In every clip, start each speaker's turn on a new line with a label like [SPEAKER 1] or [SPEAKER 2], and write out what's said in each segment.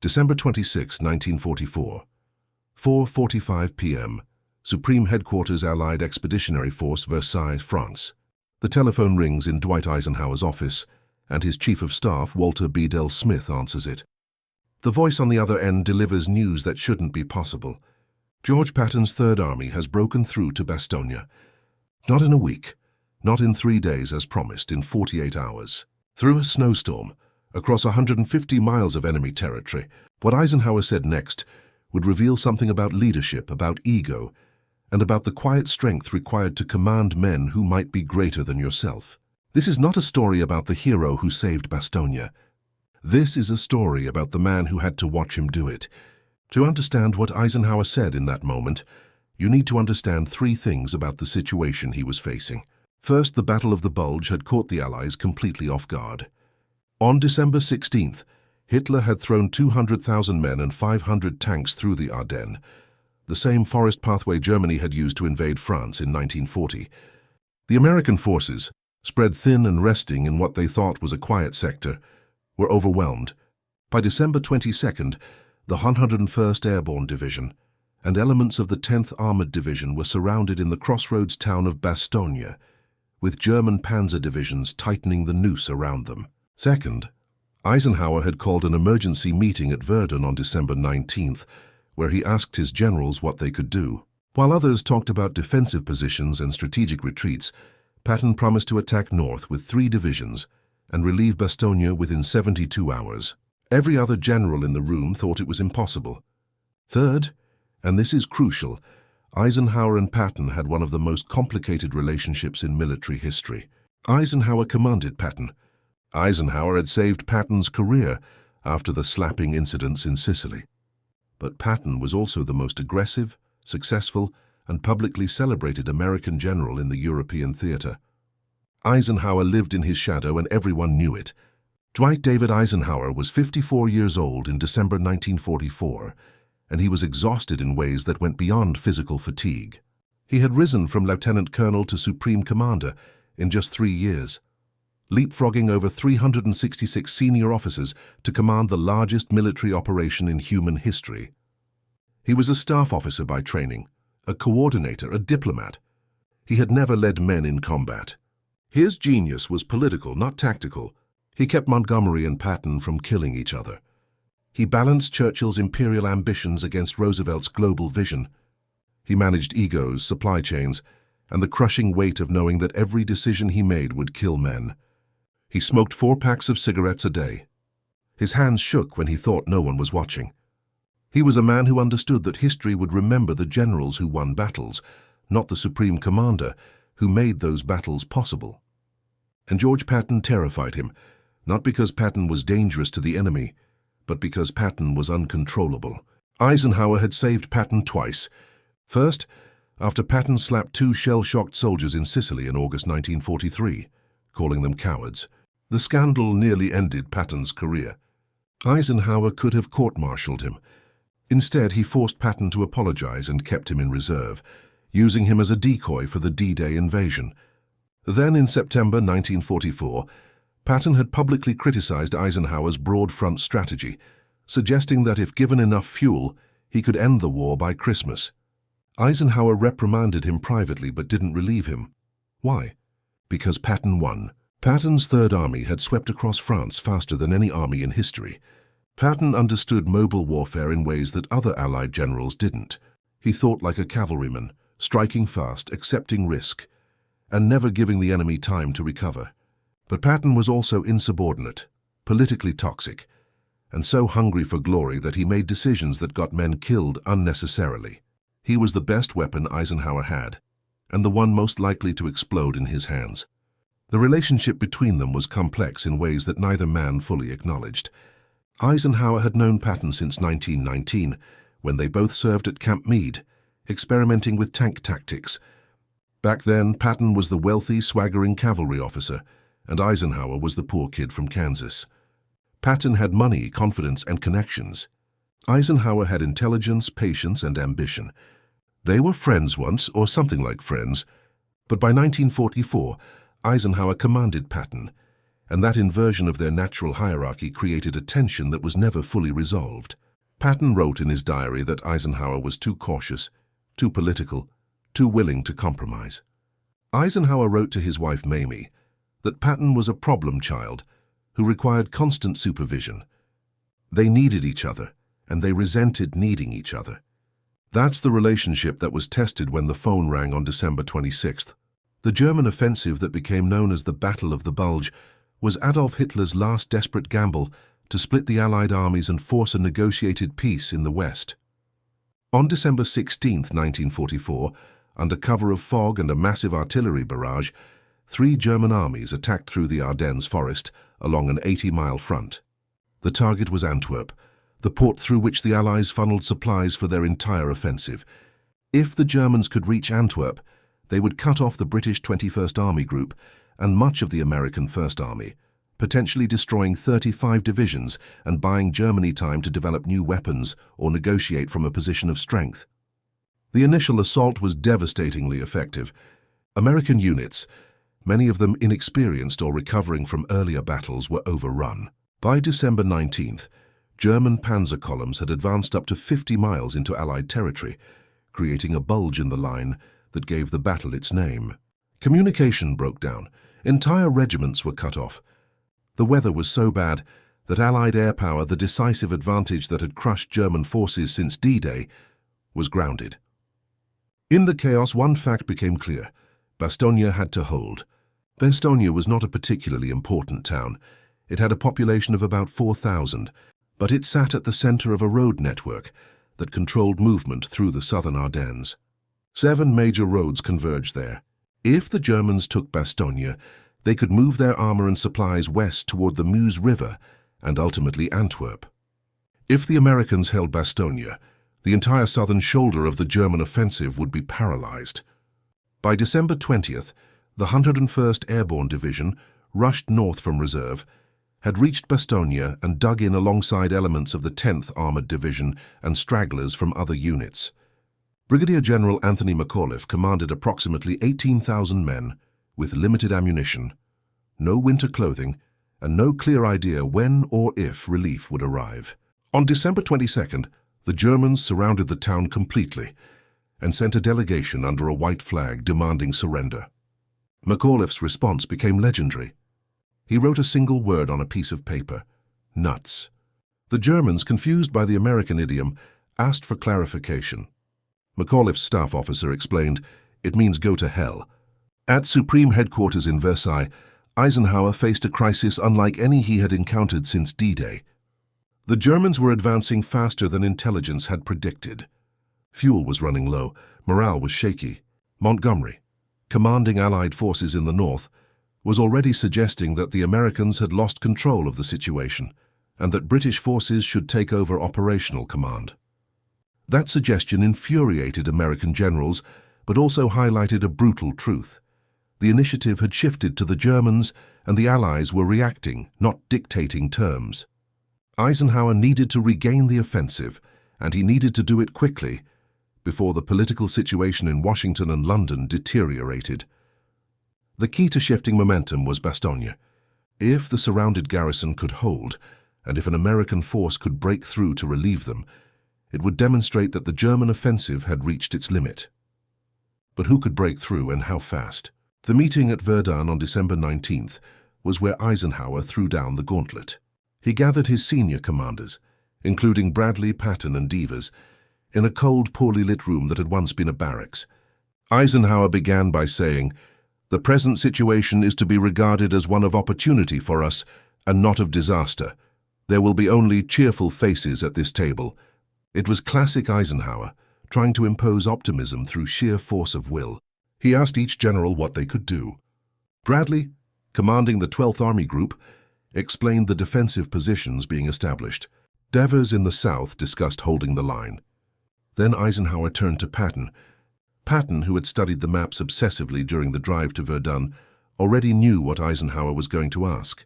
[SPEAKER 1] December 26, 1944. 4:45 p.m. Supreme Headquarters Allied Expeditionary Force, Versailles, France. The telephone rings in Dwight Eisenhower's office, and his Chief of Staff, Walter Bedell Smith, answers it. The voice on the other end delivers news that shouldn't be possible. George Patton's Third Army has broken through to Bastogne. Not in a week, not in 3 days as promised, in 48 hours. Through a snowstorm, across 150 miles of enemy territory. What Eisenhower said next would reveal something about leadership, about ego, and about the quiet strength required to command men who might be greater than yourself. This is not a story about the hero who saved Bastogne. This is a story about the man who had to watch him do it. To understand what Eisenhower said in that moment, you need to understand 3 things about the situation he was facing. First, the Battle of the Bulge had caught the Allies completely off guard. On December 16th, Hitler had thrown 200,000 men and 500 tanks through the Ardennes, the same forest pathway Germany had used to invade France in 1940. The American forces, spread thin and resting in what they thought was a quiet sector, were overwhelmed. By December 22nd, the 101st Airborne Division and elements of the 10th Armored Division were surrounded in the crossroads town of Bastogne, with German panzer divisions tightening the noose around them. Second, Eisenhower had called an emergency meeting at Verdun on December 19th, where he asked his generals what they could do. While others talked about defensive positions and strategic retreats, Patton promised to attack north with 3 divisions and relieve Bastogne within 72 hours. Every other general in the room thought it was impossible. Third, and this is crucial, Eisenhower and Patton had one of the most complicated relationships in military history. Eisenhower commanded Patton. Eisenhower had saved Patton's career after the slapping incidents in Sicily. But Patton was also the most aggressive, successful, and publicly celebrated American general in the European theater. Eisenhower lived in his shadow and everyone knew it. Dwight David Eisenhower was 54 years old in December 1944, and he was exhausted in ways that went beyond physical fatigue. He had risen from lieutenant colonel to supreme commander in just 3 years, leapfrogging over 366 senior officers to command the largest military operation in human history. He was a staff officer by training, a coordinator, a diplomat. He had never led men in combat. His genius was political, not tactical. He kept Montgomery and Patton from killing each other. He balanced Churchill's imperial ambitions against Roosevelt's global vision. He managed egos, supply chains, and the crushing weight of knowing that every decision he made would kill men. He smoked 4 packs of cigarettes a day. His hands shook when he thought no one was watching. He was a man who understood that history would remember the generals who won battles, not the supreme commander who made those battles possible. And George Patton terrified him, not because Patton was dangerous to the enemy, but because Patton was uncontrollable. Eisenhower had saved Patton twice. First, after Patton slapped 2 shell-shocked soldiers in Sicily in August 1943, calling them cowards. The scandal nearly ended Patton's career. Eisenhower could have court-martialed him. Instead, he forced Patton to apologize and kept him in reserve, using him as a decoy for the D-Day invasion. Then, in September 1944, Patton had publicly criticized Eisenhower's broad front strategy, suggesting that if given enough fuel, he could end the war by Christmas. Eisenhower reprimanded him privately but didn't relieve him. Why? Because Patton won. Patton's Third Army had swept across France faster than any army in history. Patton understood mobile warfare in ways that other Allied generals didn't. He thought like a cavalryman, striking fast, accepting risk, and never giving the enemy time to recover. But Patton was also insubordinate, politically toxic, and so hungry for glory that he made decisions that got men killed unnecessarily. He was the best weapon Eisenhower had, and the one most likely to explode in his hands. The relationship between them was complex in ways that neither man fully acknowledged. Eisenhower had known Patton since 1919, when they both served at Camp Meade, experimenting with tank tactics. Back then, Patton was the wealthy, swaggering cavalry officer, and Eisenhower was the poor kid from Kansas. Patton had money, confidence, and connections. Eisenhower had intelligence, patience, and ambition. They were friends once, or something like friends, but by 1944, Eisenhower commanded Patton, and that inversion of their natural hierarchy created a tension that was never fully resolved. Patton wrote in his diary that Eisenhower was too cautious, too political, too willing to compromise. Eisenhower wrote to his wife Mamie that Patton was a problem child who required constant supervision. They needed each other, and they resented needing each other. That's the relationship that was tested when the phone rang on December 26th. The German offensive that became known as the Battle of the Bulge was Adolf Hitler's last desperate gamble to split the Allied armies and force a negotiated peace in the West. On December 16, 1944, under cover of fog and a massive artillery barrage, 3 German armies attacked through the Ardennes forest along an 80-mile front. The target was Antwerp, the port through which the Allies funneled supplies for their entire offensive. If the Germans could reach Antwerp, they would cut off the British 21st Army Group and much of the American 1st Army, potentially destroying 35 divisions and buying Germany time to develop new weapons or negotiate from a position of strength. The initial assault was devastatingly effective. American units, many of them inexperienced or recovering from earlier battles, were overrun. By December 19th, German panzer columns had advanced up to 50 miles into Allied territory, creating a bulge in the line that gave the battle its name. Communication broke down. Entire regiments were cut off. The weather was so bad that Allied air power, the decisive advantage that had crushed German forces since D-Day, was grounded. In the chaos, one fact became clear. Bastogne had to hold. Bastogne was not a particularly important town. It had a population of about 4,000, but it sat at the center of a road network that controlled movement through the southern Ardennes. 7 major roads converged there. If the Germans took Bastogne, they could move their armor and supplies west toward the Meuse River and ultimately Antwerp. If the Americans held Bastogne, the entire southern shoulder of the German offensive would be paralyzed. By December 20th, the 101st Airborne Division, rushed north from reserve, had reached Bastogne and dug in alongside elements of the 10th Armored Division and stragglers from other units. Brigadier General Anthony McAuliffe commanded approximately 18,000 men with limited ammunition, no winter clothing, and no clear idea when or if relief would arrive. On December 22nd, the Germans surrounded the town completely and sent a delegation under a white flag demanding surrender. McAuliffe's response became legendary. He wrote a single word on a piece of paper: nuts. The Germans, confused by the American idiom, asked for clarification. McAuliffe's staff officer explained, "It means go to hell." At Supreme Headquarters in Versailles, Eisenhower faced a crisis unlike any he had encountered since D-Day. The Germans were advancing faster than intelligence had predicted. Fuel was running low, morale was shaky. Montgomery, commanding Allied forces in the north, was already suggesting that the Americans had lost control of the situation and that British forces should take over operational command. That suggestion infuriated American generals, but also highlighted a brutal truth. The initiative had shifted to the Germans, and the Allies were reacting, not dictating terms. Eisenhower needed to regain the offensive, and he needed to do it quickly, before the political situation in Washington and London deteriorated. The key to shifting momentum was Bastogne. If the surrounded garrison could hold, and if an American force could break through to relieve them, it would demonstrate that the German offensive had reached its limit. But who could break through, and how fast? The meeting at Verdun on December 19th was where Eisenhower threw down the gauntlet. He gathered his senior commanders, including Bradley, Patton, and Devers, in a cold, poorly lit room that had once been a barracks. Eisenhower began by saying, "The present situation is to be regarded as one of opportunity for us and not of disaster. There will be only cheerful faces at this table." It was classic Eisenhower, trying to impose optimism through sheer force of will. He asked each general what they could do. Bradley, commanding the 12th Army Group, explained the defensive positions being established. Devers in the south discussed holding the line. Then Eisenhower turned to Patton. Patton, who had studied the maps obsessively during the drive to Verdun, already knew what Eisenhower was going to ask.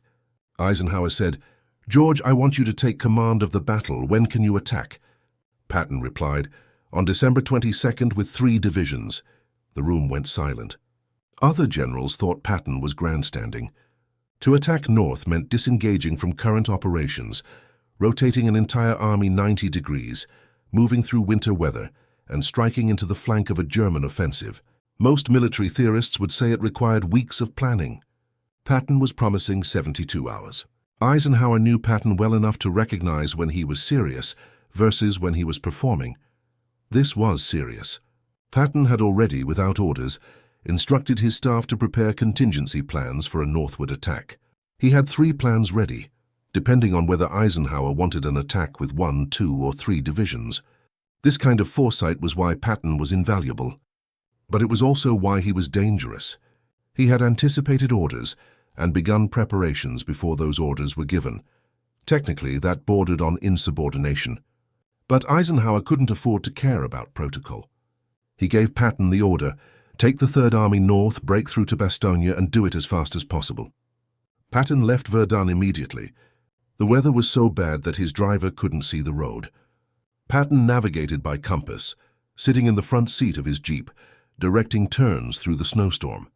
[SPEAKER 1] Eisenhower said, "George, I want you to take command of the battle. When can you attack?" Patton replied, "On December 22nd with 3 divisions." The room went silent. Other generals thought Patton was grandstanding. To attack north meant disengaging from current operations, rotating an entire army 90 degrees, moving through winter weather, and striking into the flank of a German offensive. Most military theorists would say it required weeks of planning. Patton was promising 72 hours. Eisenhower knew Patton well enough to recognize when he was serious versus when he was performing. This was serious. Patton had already, without orders, instructed his staff to prepare contingency plans for a northward attack. He had 3 plans ready, depending on whether Eisenhower wanted an attack with 1, 2, or 3 divisions. This kind of foresight was why Patton was invaluable. But it was also why he was dangerous. He had anticipated orders and begun preparations before those orders were given. Technically, that bordered on insubordination. But Eisenhower couldn't afford to care about protocol. He gave Patton the order, take the Third Army north, break through to Bastogne, and do it as fast as possible. Patton left Verdun immediately. The weather was so bad that his driver couldn't see the road. Patton navigated by compass, sitting in the front seat of his jeep, directing turns through the snowstorm.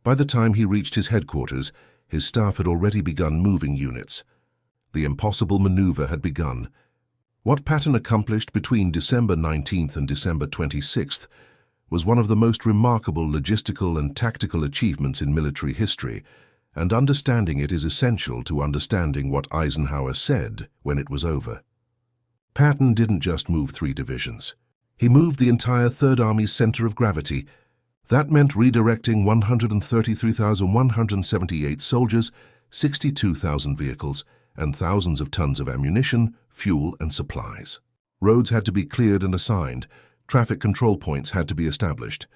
[SPEAKER 1] By the time he reached his headquarters, his staff had already begun moving units. The impossible maneuver had begun. What Patton accomplished between December 19th and December 26th was one of the most remarkable logistical and tactical achievements in military history, and understanding it is essential to understanding what Eisenhower said when it was over. Patton didn't just move 3 divisions. He moved the entire Third Army's center of gravity. That meant redirecting 133,178 soldiers, 62,000 vehicles, and thousands of tons of ammunition, fuel, and supplies. Roads had to be cleared and assigned. Traffic control points had to be established.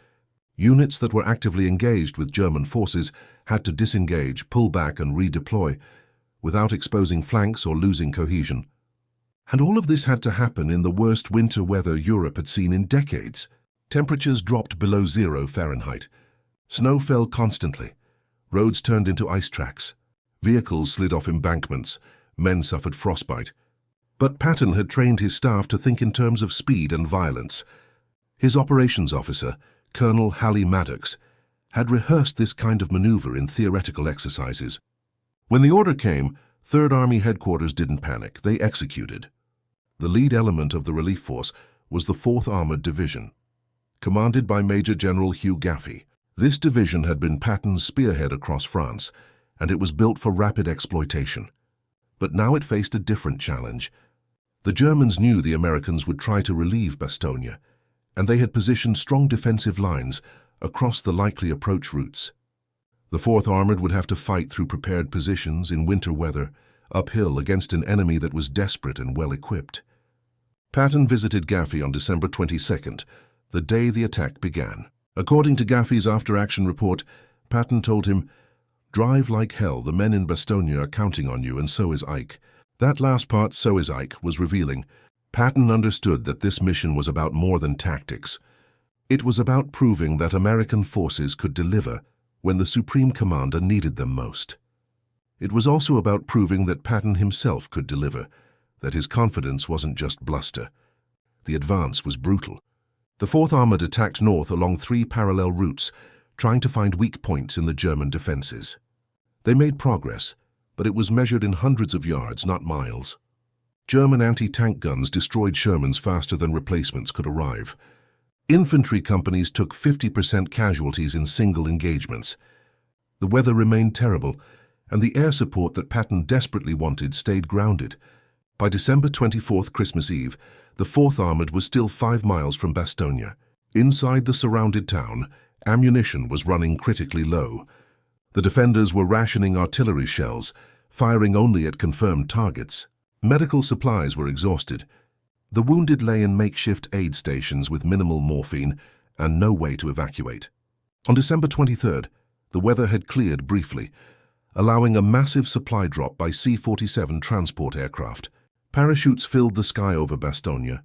[SPEAKER 1] Units that were actively engaged with German forces had to disengage, pull back, and redeploy without exposing flanks or losing cohesion. And all of this had to happen in the worst winter weather Europe had seen in decades. Temperatures dropped below 0 Fahrenheit. Snow fell constantly. Roads turned into ice tracks. Vehicles slid off embankments. Men suffered frostbite. But Patton had trained his staff to think in terms of speed and violence. His operations officer, Colonel Halley Maddox, had rehearsed this kind of maneuver in theoretical exercises. When the order came, Third Army headquarters didn't panic. They executed. The lead element of the relief force was the 4th Armored Division, commanded by Major General Hugh Gaffey. This division had been Patton's spearhead across France, and it was built for rapid exploitation. But now it faced a different challenge. The Germans knew the Americans would try to relieve Bastogne, and they had positioned strong defensive lines across the likely approach routes. The 4th Armored would have to fight through prepared positions in winter weather, uphill against an enemy that was desperate and well-equipped. Patton visited Gaffey on December 22nd, the day the attack began. According to Gaffey's after-action report, Patton told him, "Drive like hell, the men in Bastogne are counting on you, and so is Ike." That last part, "so is Ike," was revealing. Patton understood that this mission was about more than tactics. It was about proving that American forces could deliver when the Supreme Commander needed them most. It was also about proving that Patton himself could deliver, that his confidence wasn't just bluster. The advance was brutal. The 4th Armored attacked north along 3 parallel routes, trying to find weak points in the German defenses. They made progress, but it was measured in hundreds of yards, not miles. German anti-tank guns destroyed Shermans faster than replacements could arrive. Infantry companies took 50% casualties in single engagements. The weather remained terrible, and the air support that Patton desperately wanted stayed grounded. By December 24th, Christmas Eve, the 4th Armored was still 5 miles from Bastogne. Inside the surrounded town, ammunition was running critically low. The defenders were rationing artillery shells, firing only at confirmed targets. Medical supplies were exhausted. The wounded lay in makeshift aid stations with minimal morphine and no way to evacuate. On December 23rd, the weather had cleared briefly, allowing a massive supply drop by C-47 transport aircraft. Parachutes filled the sky over Bastogne,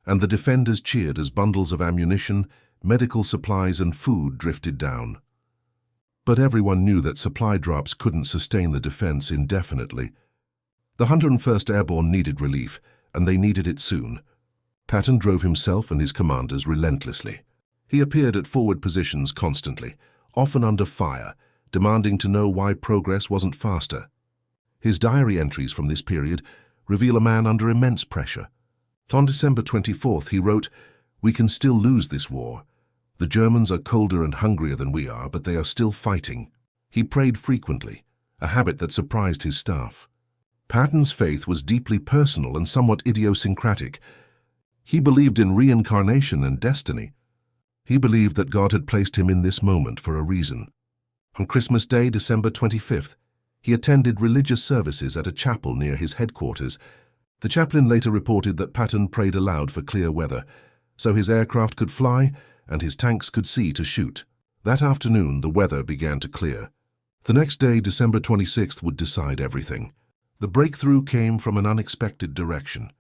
[SPEAKER 1] and the defenders cheered as bundles of ammunition, medical supplies, and food drifted down. But everyone knew that supply drops couldn't sustain the defense indefinitely. The 101st Airborne needed relief, and they needed it soon. Patton drove himself and his commanders relentlessly. He appeared at forward positions constantly, often under fire, demanding to know why progress wasn't faster. His diary entries from this period reveal a man under immense pressure. On December 24th, he wrote, "We can still lose this war. The Germans are colder and hungrier than we are, but they are still fighting." He prayed frequently, a habit that surprised his staff. Patton's faith was deeply personal and somewhat idiosyncratic. He believed in reincarnation and destiny. He believed that God had placed him in this moment for a reason. On Christmas Day, December 25th, he attended religious services at a chapel near his headquarters. The chaplain later reported that Patton prayed aloud for clear weather, so his aircraft could fly and his tanks could see to shoot. That afternoon, the weather began to clear. The next day, December 26th, would decide everything. The breakthrough came from an unexpected direction.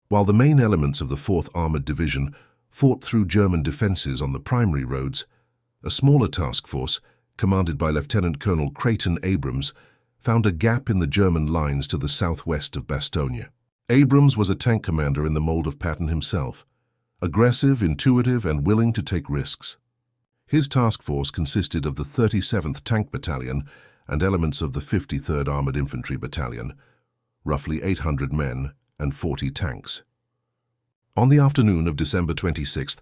[SPEAKER 1] While the main elements of the 4th Armored Division fought through German defenses on the primary roads, a smaller task force, commanded by Lieutenant Colonel Creighton Abrams, found a gap in the German lines to the southwest of Bastogne. Abrams was a tank commander in the mold of Patton himself, aggressive, intuitive, and willing to take risks. His task force consisted of the 37th Tank Battalion and elements of the 53rd Armored Infantry Battalion, roughly 800 men and 40 tanks. On the afternoon of December 26th,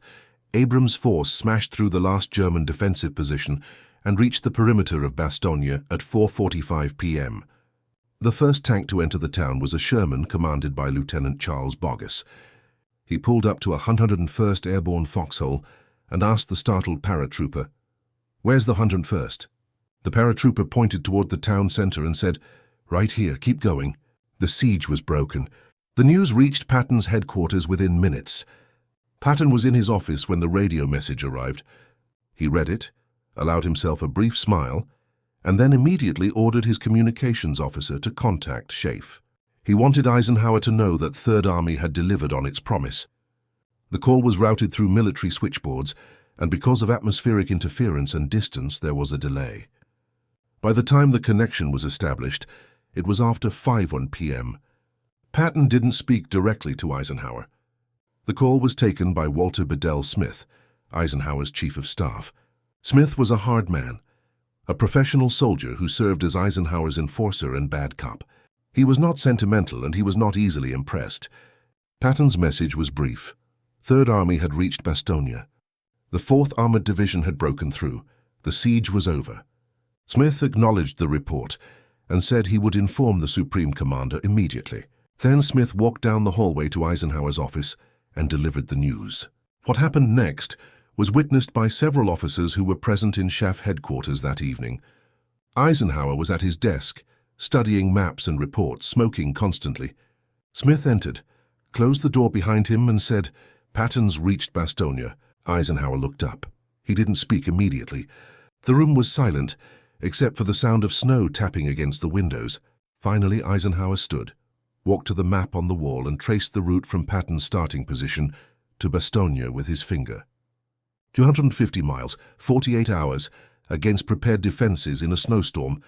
[SPEAKER 1] Abrams' force smashed through the last German defensive position and reached the perimeter of Bastogne at 4:45 p.m. The first tank to enter the town was a Sherman commanded by Lieutenant Charles Boggess. He pulled up to a 101st Airborne foxhole and asked the startled paratrooper, "Where's the 101st?" The paratrooper pointed toward the town center and said, "Right here, keep going." The siege was broken. The news reached Patton's headquarters within minutes. Patton was in his office when the radio message arrived. He read it, allowed himself a brief smile, and then immediately ordered his communications officer to contact Schaeff. He wanted Eisenhower to know that Third Army had delivered on its promise. The call was routed through military switchboards, and because of atmospheric interference and distance, there was a delay. By the time the connection was established, it was after 5:01 p.m. Patton didn't speak directly to Eisenhower. The call was taken by Walter Bedell Smith, Eisenhower's chief of staff. Smith was a hard man, a professional soldier who served as Eisenhower's enforcer and bad cop. He was not sentimental and he was not easily impressed. Patton's message was brief. Third Army had reached Bastogne. The 4th Armored Division had broken through. The siege was over. Smith acknowledged the report and said he would inform the Supreme Commander immediately. Then Smith walked down the hallway to Eisenhower's office and delivered the news. What happened next was witnessed by several officers who were present in Schaeff headquarters that evening. Eisenhower was at his desk, studying maps and reports, smoking constantly. Smith entered, closed the door behind him and said, "Patton's reached Bastogne." Eisenhower looked up. He didn't speak immediately. The room was silent, except for the sound of snow tapping against the windows. Finally, Eisenhower stood, walked to the map on the wall and traced the route from Patton's starting position to Bastogne with his finger. 250 miles, 48 hours, against prepared defenses in a snowstorm.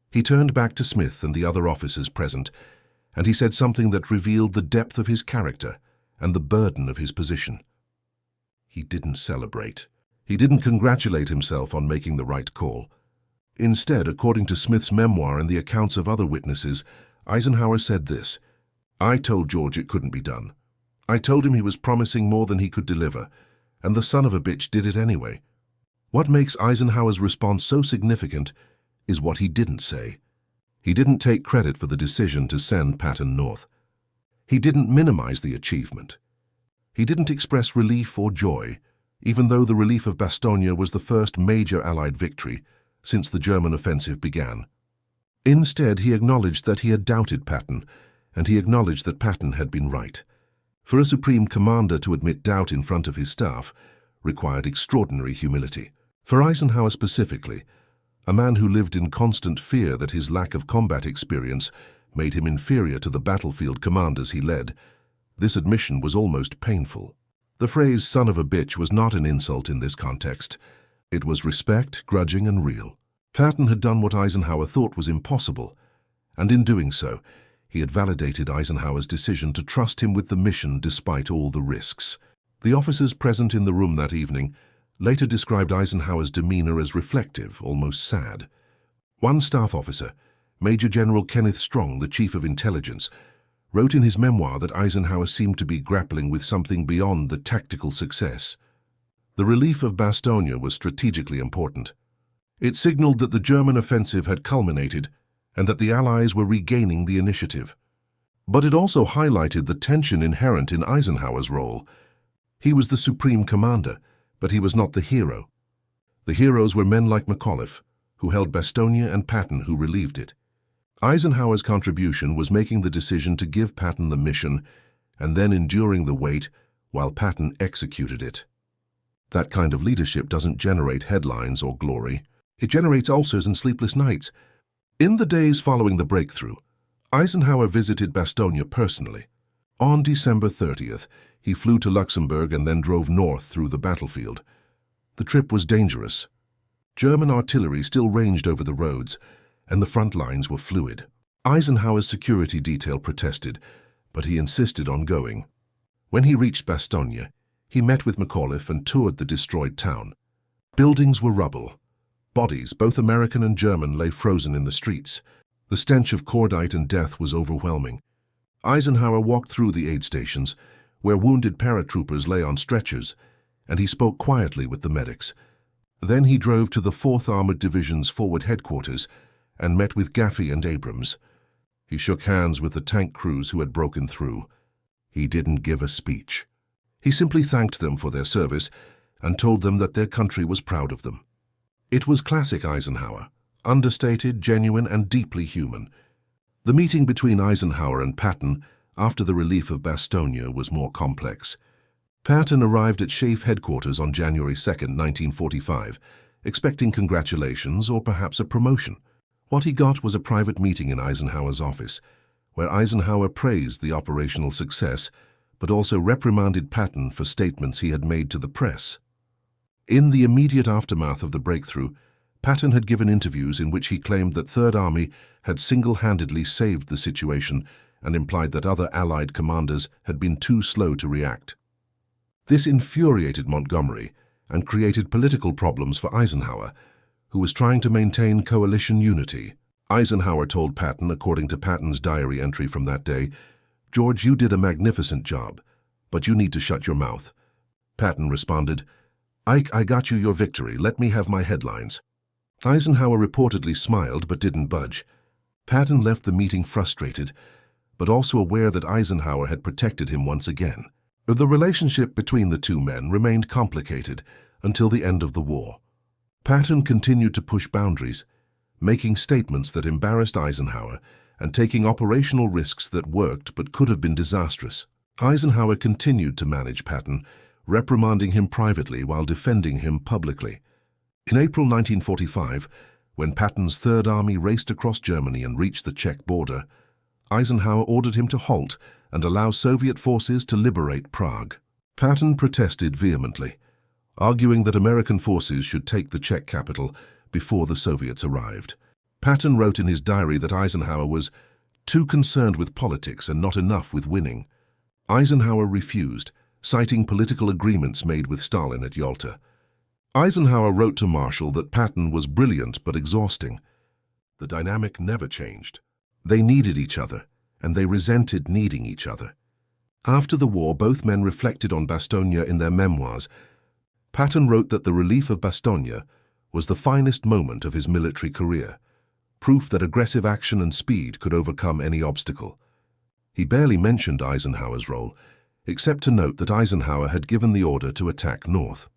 [SPEAKER 1] He turned back to Smith and the other officers present, and he said something that revealed the depth of his character and the burden of his position. He didn't celebrate. He didn't congratulate himself on making the right call. Instead, according to Smith's memoir and the accounts of other witnesses, Eisenhower said this, "I told George it couldn't be done. I told him he was promising more than he could deliver, and the son of a bitch did it anyway." What makes Eisenhower's response so significant is what he didn't say. He didn't take credit for the decision to send Patton north. He didn't minimize the achievement. He didn't express relief or joy, even though the relief of Bastogne was the first major Allied victory since the German offensive began. Instead, he acknowledged that he had doubted Patton, and he acknowledged that Patton had been right. For a supreme commander to admit doubt in front of his staff required extraordinary humility. For Eisenhower specifically, a man who lived in constant fear that his lack of combat experience made him inferior to the battlefield commanders he led, this admission was almost painful. The phrase "son of a bitch" was not an insult in this context. It was respect, grudging and real. Patton had done what Eisenhower thought was impossible, and in doing so, he had validated Eisenhower's decision to trust him with the mission despite all the risks. The officers present in the room that evening later described Eisenhower's demeanor as reflective, almost sad. One staff officer, Major General Kenneth Strong, the Chief of Intelligence, wrote in his memoir that Eisenhower seemed to be grappling with something beyond the tactical success. The relief of Bastogne was strategically important. It signaled that the German offensive had culminated and that the Allies were regaining the initiative. But it also highlighted the tension inherent in Eisenhower's role. He was the supreme commander, but he was not the hero. The heroes were men like McAuliffe, who held Bastogne, and Patton, who relieved it. Eisenhower's contribution was making the decision to give Patton the mission and then enduring the wait while Patton executed it. That kind of leadership doesn't generate headlines or glory. It generates ulcers and sleepless nights. In the days following the breakthrough, Eisenhower visited Bastogne personally. On December 30th, he flew to Luxembourg and then drove north through the battlefield. The trip was dangerous. German artillery still ranged over the roads, and the front lines were fluid. Eisenhower's security detail protested, but he insisted on going. When he reached Bastogne, he met with McAuliffe and toured the destroyed town. Buildings were rubble. Bodies, both American and German, lay frozen in the streets. The stench of cordite and death was overwhelming. Eisenhower walked through the aid stations, where wounded paratroopers lay on stretchers, and he spoke quietly with the medics. Then he drove to the 4th Armored Division's forward headquarters and met with Gaffey and Abrams. He shook hands with the tank crews who had broken through. He didn't give a speech. He simply thanked them for their service and told them that their country was proud of them. It was classic Eisenhower, understated, genuine, and deeply human. The meeting between Eisenhower and Patton after the relief of Bastogne was more complex. Patton arrived at SHAEF headquarters on January 2, 1945, expecting congratulations or perhaps a promotion. What he got was a private meeting in Eisenhower's office, where Eisenhower praised the operational success, but also reprimanded Patton for statements he had made to the press. In the immediate aftermath of the breakthrough, Patton had given interviews in which he claimed that Third Army had single-handedly saved the situation and implied that other Allied commanders had been too slow to react. This infuriated Montgomery and created political problems for Eisenhower, who was trying to maintain coalition unity. Eisenhower told Patton, according to Patton's diary entry from that day, "George, you did a magnificent job, but you need to shut your mouth." Patton responded, "Ike, I got you your victory. Let me have my headlines." Eisenhower reportedly smiled but didn't budge. Patton left the meeting frustrated, but also aware that Eisenhower had protected him once again. The relationship between the two men remained complicated until the end of the war. Patton continued to push boundaries, making statements that embarrassed Eisenhower and taking operational risks that worked but could have been disastrous. Eisenhower continued to manage Patton, reprimanding him privately while defending him publicly. In April 1945, when Patton's Third Army raced across Germany and reached the Czech border, Eisenhower ordered him to halt and allow Soviet forces to liberate Prague. Patton protested vehemently, arguing that American forces should take the Czech capital before the Soviets arrived. Patton wrote in his diary that Eisenhower was too concerned with politics and not enough with winning. Eisenhower refused, citing political agreements made with Stalin at Yalta. Eisenhower wrote to Marshall that Patton was brilliant but exhausting. The dynamic never changed. They needed each other, and they resented needing each other. After the war, both men reflected on Bastogne in their memoirs. Patton wrote that the relief of Bastogne was the finest moment of his military career, proof that aggressive action and speed could overcome any obstacle. He barely mentioned Eisenhower's role, except to note that Eisenhower had given the order to attack north.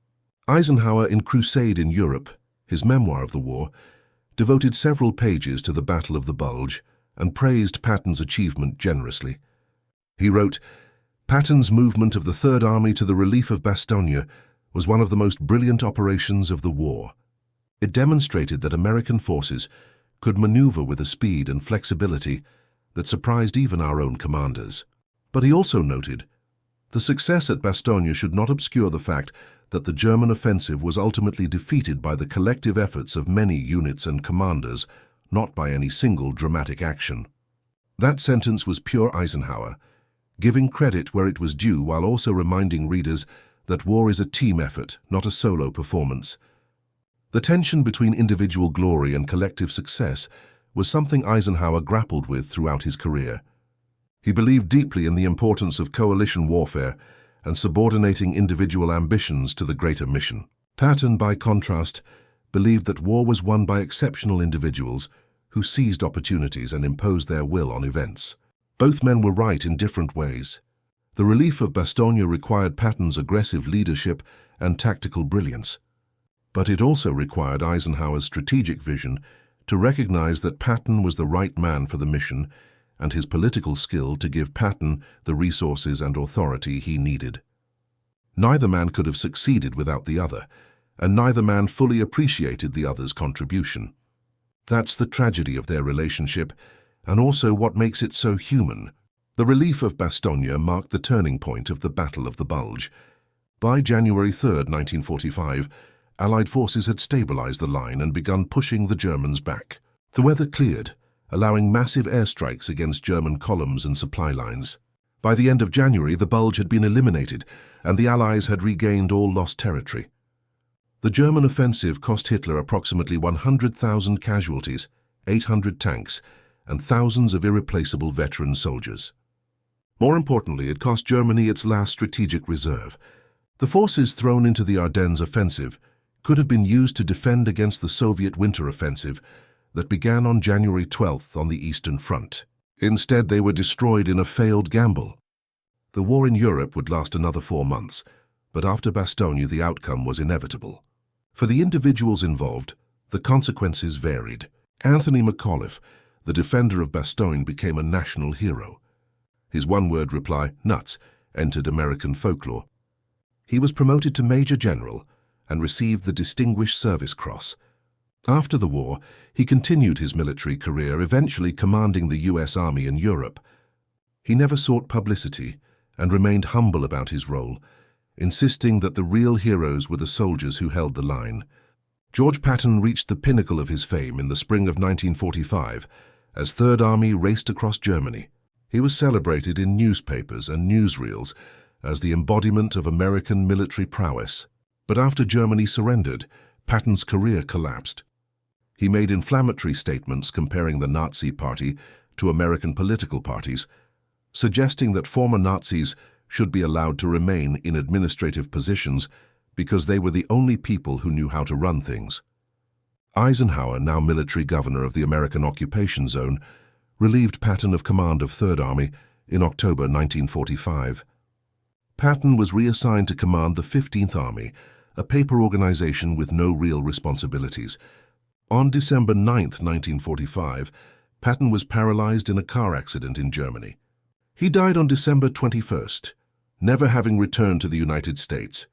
[SPEAKER 1] Eisenhower in Crusade in Europe, his memoir of the war, devoted several pages to the Battle of the Bulge and praised Patton's achievement generously. He wrote, "Patton's movement of the Third Army to the relief of Bastogne was one of the most brilliant operations of the war. It demonstrated that American forces could maneuver with a speed and flexibility that surprised even our own commanders." But he also noted, "The success at Bastogne should not obscure the fact that the German offensive was ultimately defeated by the collective efforts of many units and commanders, not by any single dramatic action." That sentence was pure Eisenhower, giving credit where it was due while also reminding readers that war is a team effort, not a solo performance. The tension between individual glory and collective success was something Eisenhower grappled with throughout his career. He believed deeply in the importance of coalition warfare and subordinating individual ambitions to the greater mission. Patton, by contrast, believed that war was won by exceptional individuals who seized opportunities and imposed their will on events. Both men were right in different ways. The relief of Bastogne required Patton's aggressive leadership and tactical brilliance, but it also required Eisenhower's strategic vision to recognize that Patton was the right man for the mission and his political skill to give Patton the resources and authority he needed. Neither man could have succeeded without the other, and neither man fully appreciated the other's contribution. That's the tragedy of their relationship, and also what makes it so human. The relief of Bastogne marked the turning point of the Battle of the Bulge. By January 3, 1945, Allied forces had stabilized the line and begun pushing the Germans back. The weather cleared, allowing massive airstrikes against German columns and supply lines. By the end of January, the Bulge had been eliminated, and the Allies had regained all lost territory. The German offensive cost Hitler approximately 100,000 casualties, 800 tanks, and thousands of irreplaceable veteran soldiers. More importantly, it cost Germany its last strategic reserve. The forces thrown into the Ardennes offensive could have been used to defend against the Soviet winter offensive that began on January 12th on the Eastern Front. Instead, they were destroyed in a failed gamble. The war in Europe would last another 4 months, but after Bastogne the outcome was inevitable. For the individuals involved, the consequences varied. Anthony McAuliffe, the defender of Bastogne, became a national hero. His one-word reply, "nuts," entered American folklore. He was promoted to Major General and received the Distinguished Service Cross. After the war, he continued his military career, eventually commanding the U.S. Army in Europe. He never sought publicity and remained humble about his role, insisting that the real heroes were the soldiers who held the line. George Patton reached the pinnacle of his fame in the spring of 1945 as Third Army raced across Germany. He was celebrated in newspapers and newsreels as the embodiment of American military prowess. But after Germany surrendered, Patton's career collapsed. He made inflammatory statements comparing the Nazi Party to American political parties, suggesting that former Nazis should be allowed to remain in administrative positions because they were the only people who knew how to run things. Eisenhower, now military governor of the American occupation zone, relieved Patton of command of Third Army in October 1945. Patton was reassigned to command the 15th Army, a paper organization with no real responsibilities. On December 9, 1945, Patton was paralyzed in a car accident in Germany. He died on December 21st, never having returned to the United States.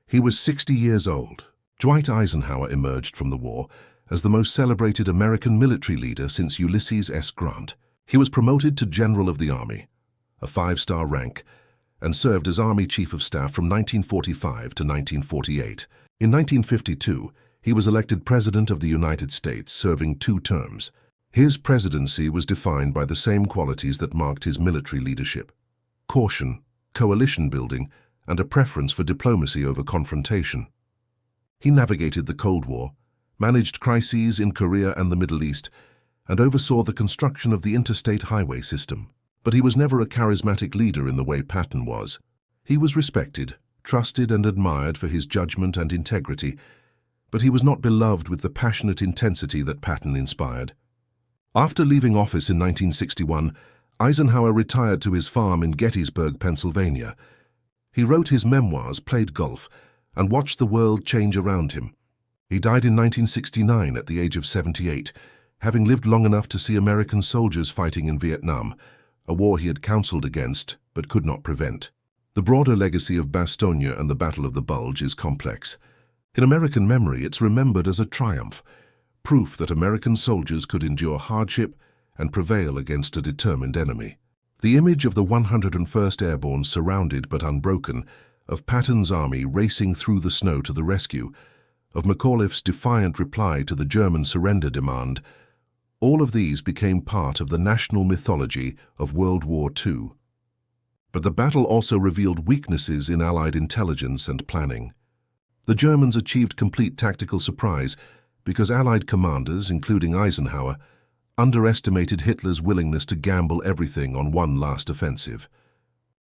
[SPEAKER 1] He was 60 years old. Dwight Eisenhower emerged from the war as the most celebrated American military leader since Ulysses S. Grant. He was promoted to General of the Army, a 5-star rank, and served as Army Chief of Staff from 1945 to 1948. In 1952, he was elected President of the United States, serving 2 terms. His presidency was defined by the same qualities that marked his military leadership: caution, coalition building, and a preference for diplomacy over confrontation. He navigated the Cold War, managed crises in Korea and the Middle East, and oversaw the construction of the interstate highway system. But he was never a charismatic leader in the way Patton was. He was respected, trusted, and admired for his judgment and integrity, but he was not beloved with the passionate intensity that Patton inspired. After leaving office in 1961, Eisenhower retired to his farm in Gettysburg, Pennsylvania. He wrote his memoirs, played golf, and watched the world change around him. He died in 1969 at the age of 78, having lived long enough to see American soldiers fighting in Vietnam, a war he had counseled against but could not prevent. The broader legacy of Bastogne and the Battle of the Bulge is complex. In American memory, it's remembered as a triumph, proof that American soldiers could endure hardship and prevail against a determined enemy. The image of the 101st Airborne surrounded but unbroken, of Patton's army racing through the snow to the rescue, of McAuliffe's defiant reply to the German surrender demand, all of these became part of the national mythology of World War II. But the battle also revealed weaknesses in Allied intelligence and planning. The Germans achieved complete tactical surprise because Allied commanders, including Eisenhower, underestimated Hitler's willingness to gamble everything on one last offensive.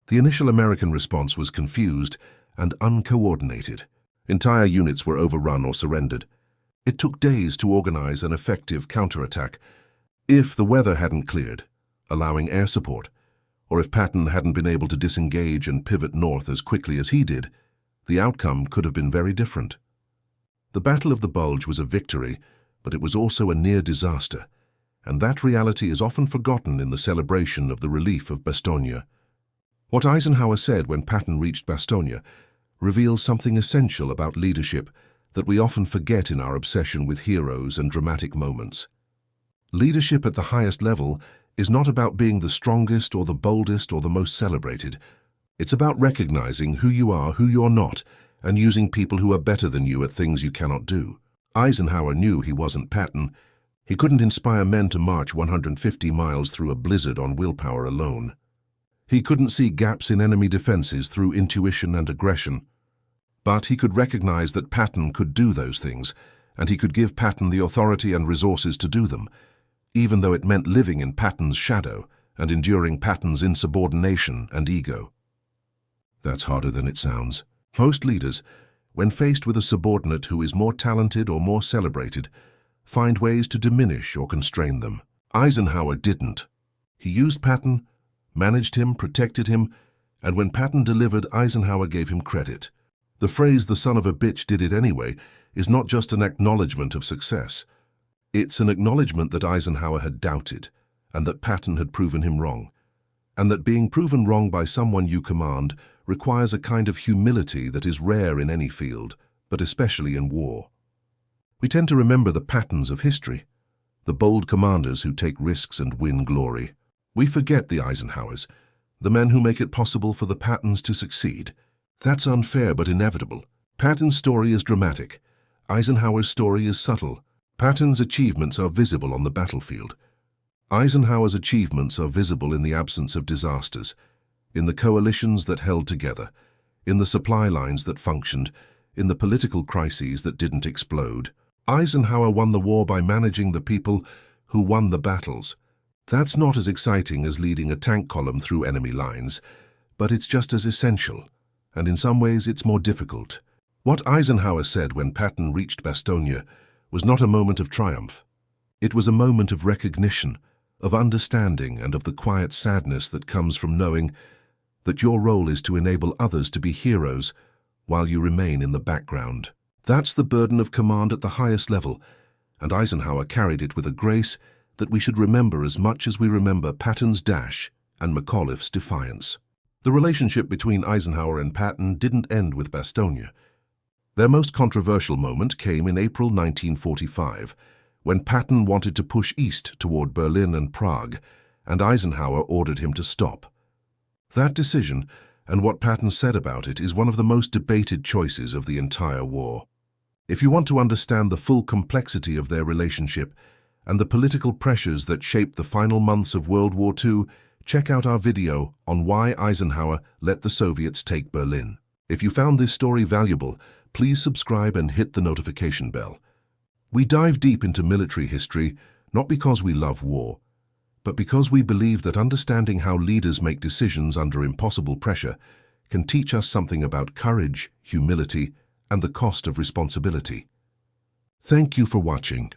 [SPEAKER 1] The initial American response was confused and uncoordinated. Entire units were overrun or surrendered. It took days to organize an effective counterattack. If the weather hadn't cleared, allowing air support, or if Patton hadn't been able to disengage and pivot north as quickly as he did, the outcome could have been very different. The Battle of the Bulge was a victory, but it was also a near disaster, and that reality is often forgotten in the celebration of the relief of Bastogne. What Eisenhower said when Patton reached Bastogne reveals something essential about leadership that we often forget in our obsession with heroes and dramatic moments. Leadership at the highest level is not about being the strongest or the boldest or the most celebrated. It's about recognizing who you are, who you're not, and using people who are better than you at things you cannot do. Eisenhower knew he wasn't Patton. He couldn't inspire men to march 150 miles through a blizzard on willpower alone. He couldn't see gaps in enemy defenses through intuition and aggression. But he could recognize that Patton could do those things, and he could give Patton the authority and resources to do them, even though it meant living in Patton's shadow and enduring Patton's insubordination and ego. That's harder than it sounds. Most leaders, when faced with a subordinate who is more talented or more celebrated, find ways to diminish or constrain them. Eisenhower didn't. He used Patton, managed him, protected him, and when Patton delivered, Eisenhower gave him credit. The phrase, "the son of a bitch did it anyway," is not just an acknowledgement of success. It's an acknowledgement that Eisenhower had doubted, and that Patton had proven him wrong, and that being proven wrong by someone you command requires a kind of humility that is rare in any field, but especially in war. We tend to remember the Pattons of history, the bold commanders who take risks and win glory. We forget the Eisenhowers, the men who make it possible for the Pattons to succeed. That's unfair but inevitable. Patton's story is dramatic. Eisenhower's story is subtle. Patton's achievements are visible on the battlefield. Eisenhower's achievements are visible in the absence of disasters, in the coalitions that held together, in the supply lines that functioned, in the political crises that didn't explode. Eisenhower won the war by managing the people who won the battles. That's not as exciting as leading a tank column through enemy lines, but it's just as essential, and in some ways it's more difficult. What Eisenhower said when Patton reached Bastogne was not a moment of triumph. It was a moment of recognition, of understanding, and of the quiet sadness that comes from knowing that your role is to enable others to be heroes while you remain in the background. That's the burden of command at the highest level, and Eisenhower carried it with a grace that we should remember as much as we remember Patton's dash and McAuliffe's defiance. The relationship between Eisenhower and Patton didn't end with Bastogne. Their most controversial moment came in April 1945, when Patton wanted to push east toward Berlin and Prague, and Eisenhower ordered him to stop. That decision, and what Patton said about it, is one of the most debated choices of the entire war. If you want to understand the full complexity of their relationship and the political pressures that shaped the final months of World War II, check out our video on why Eisenhower let the Soviets take Berlin. If you found this story valuable, please subscribe and hit the notification bell. We dive deep into military history, not because we love war, but because we believe that understanding how leaders make decisions under impossible pressure can teach us something about courage, humility, and the cost of responsibility. Thank you for watching.